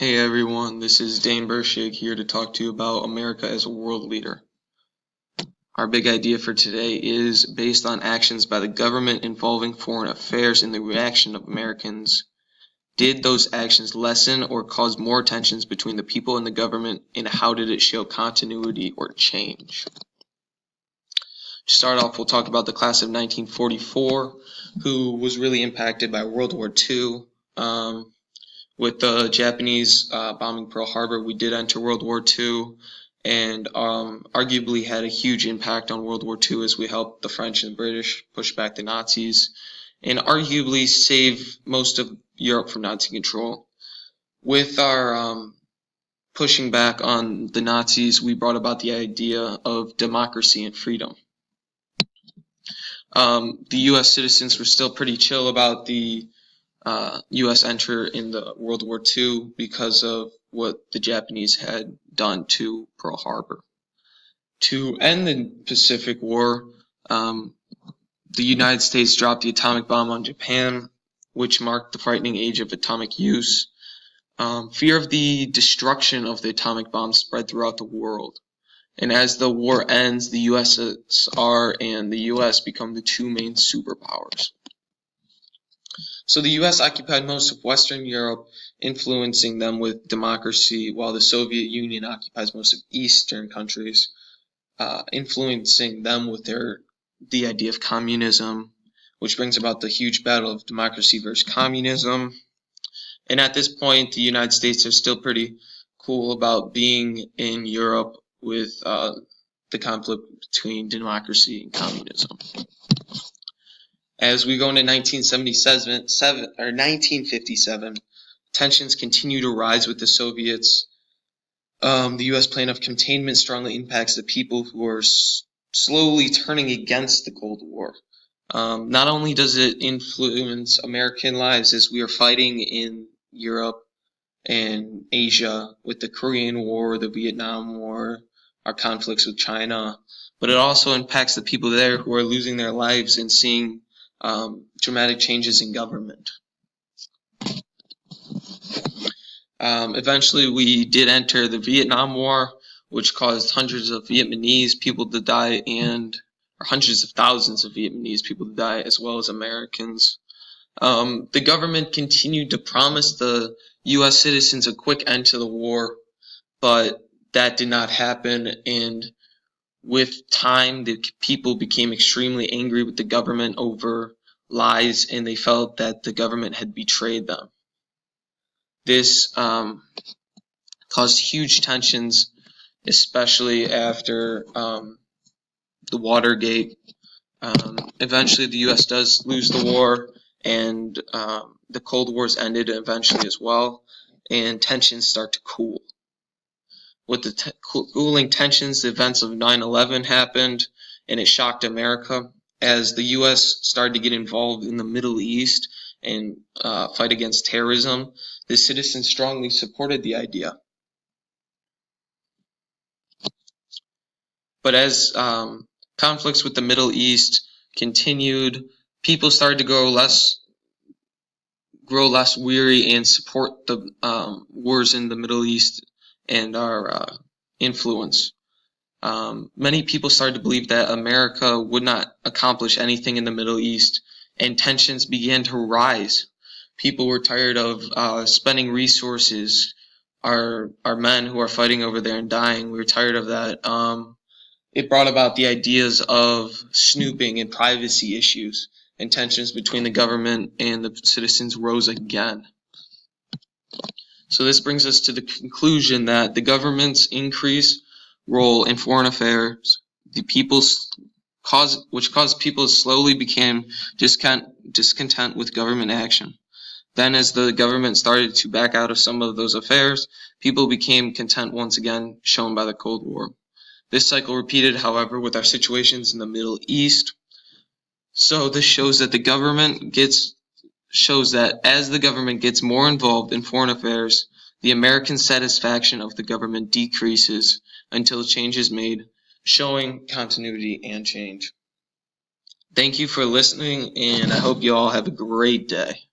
Hey everyone, this is Dane Burshig here to talk to you about America as a world leader. Our big idea for today is based on actions by the government involving foreign affairs and the reaction of Americans. Did those actions lessen or cause more tensions between the people and the government, and how did it show continuity or change? To start off, we'll talk about the class of 1944, who was really impacted by World War II. With the Japanese bombing Pearl Harbor, we did enter World War II, and arguably had a huge impact on World War II as we helped the French and British push back the Nazis, and arguably save most of Europe from Nazi control. With our pushing back on the Nazis, we brought about the idea of democracy and freedom. The U.S. citizens were still pretty chill about the U.S. enter in the World War II because of what the Japanese had done to Pearl Harbor. To end the Pacific War, the United States dropped the atomic bomb on Japan, which marked the frightening age of atomic use. Fear of the destruction of the atomic bomb spread throughout the world. And as the war ends, the USSR and the US become the two main superpowers. So the U.S. occupied most of Western Europe, influencing them with democracy, while the Soviet Union occupies most of Eastern countries, influencing them with the idea of communism, which brings about the huge battle of democracy versus communism. And at this point, the United States are still pretty cool about being in Europe with the conflict between democracy and communism. As we go into 1957, tensions continue to rise with the Soviets. The U.S. plan of containment strongly impacts the people who are slowly turning against the Cold War. Not only does it influence American lives as we are fighting in Europe and Asia with the Korean War, the Vietnam War, our conflicts with China, but it also impacts the people there who are losing their lives and seeing dramatic changes in government. Eventually, we did enter the Vietnam War, which caused hundreds of Vietnamese people to die, or hundreds of thousands of Vietnamese people to die, as well as Americans. The government continued to promise the U.S. citizens a quick end to the war, but that did not happen, and with time, the people became extremely angry with the government over lies, and they felt that the government had betrayed them. This caused huge tensions, especially after the Watergate. Eventually, the U.S. does lose the war, and the Cold War's ended eventually as well, and tensions start to cool. With the cooling tensions, the events of 9/11 happened, and it shocked America. As the U.S. started to get involved in the Middle East and fight against terrorism, the citizens strongly supported the idea. But as conflicts with the Middle East continued, people started to grow less weary and support the wars in the Middle East and our influence. Many people started to believe that America would not accomplish anything in the Middle East, and tensions began to rise. People were tired of spending resources. Our men who are fighting over there and dying, we were tired of that. It brought about the ideas of snooping and privacy issues, and tensions between the government and the citizens rose again. So this brings us to the conclusion that the government's increased role in foreign affairs, which caused people to slowly became discontent with government action. Then as the government started to back out of some of those affairs, people became content once again, shown by the Cold War. This cycle repeated, however, with our situations in the Middle East. So this shows that as the government gets more involved in foreign affairs, the American satisfaction of the government decreases until change is made, showing continuity and change. Thank you for listening, and I hope you all have a great day.